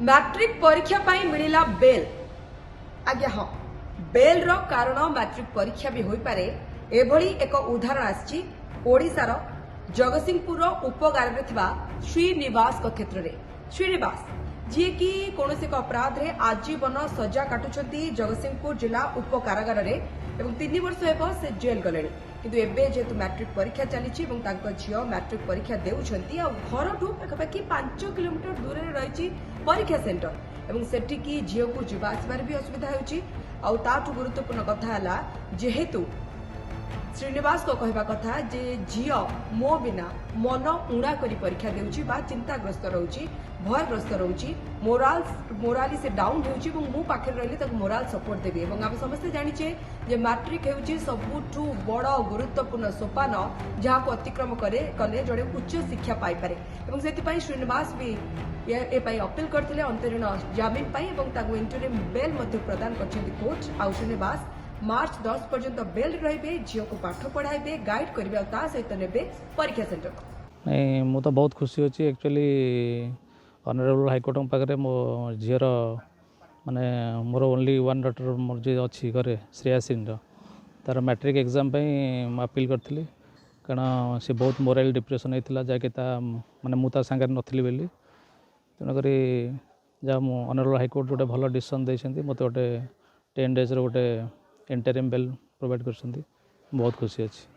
Matric परीक्षा पाई मिलिला bell. आज्ञा हाँ, बेल रो कारण मैट्रिक परीक्षा भी होई पारे एभली एक उदाहरण आछि ओडिसार जगतसिंहपुर उपगार में थिबा श्रीनिवास को क्षेत्र में। श्रीनिवास जी की कौनसी एक अपराध रे आजीवन सजा काटुछंती जगतसिंहपुर जिला उप कारागार रे एवं 3 वर्ष हेब से जेल गले किंतु एबे जेतु मैट्रिक परीक्षा चली झील मैट्रिक परीक्षा देउछंती आ घरठू पाखापाखि 5 किलोमीटर दूर रही परीक्षा सेंटर एवं सेठी की झील को जीवा आसबार भी असुविधा होउची। आ ताठू गुरुत्वपूर्ण कथा है जेहेतु श्रीनिवास को कहवा कथा जे झील मो बिना मन उणा करी परीक्षा देउची बा चिंताग्रस्त रहउची भयग्रस्त रहउची मोराली से डाउन होउची एवं मु पाखे रहली तक मोराल सपोर्ट देबी एवं हम समस्त जानिचे जे मैट्रिक हेउची सबुठू बड़ गुरुत्वपूर्ण सोपान जहाँ को अतिक्रम करे कले जड़े उच्च शिक्षा पाई पारे एवं सेति श्रीनिवास भी ए पाई अपील करथिले अंतरीण जामिन पाई एवं ताकू इंटरिम बेल मध्ये प्रदान करछन्ती कोर्ट। आ श्रीनिवास मार्च 10 पर्यंत बेल रहिबे झील को पाठ पढ़ाइबे गाइड करिबे ता सहित नेबे परीक्षा सेंटर को। नहीं मु तो बहुत खुशी अच्छी एक्चुअली ऑनरेबल हाईकोर्ट पाखे मो झीर माने मोर ओनली वन डॉटर मोर जी अच्छी घरे श्रेया सिंह तार मैट्रिक एग्जाम अपील करी कारण सी बहुत मोराल डिप्रेशन होता जहाँकि माने मुझे सांगे नी बोली तेणुक जहाँ मु ऑनरेबल हाईकोर्ट गोटे भल डिसीजन देते मत गोटे 10 days गोटे इंटरिम बेल प्रोवाइड कर बहुत खुशी अच्छी।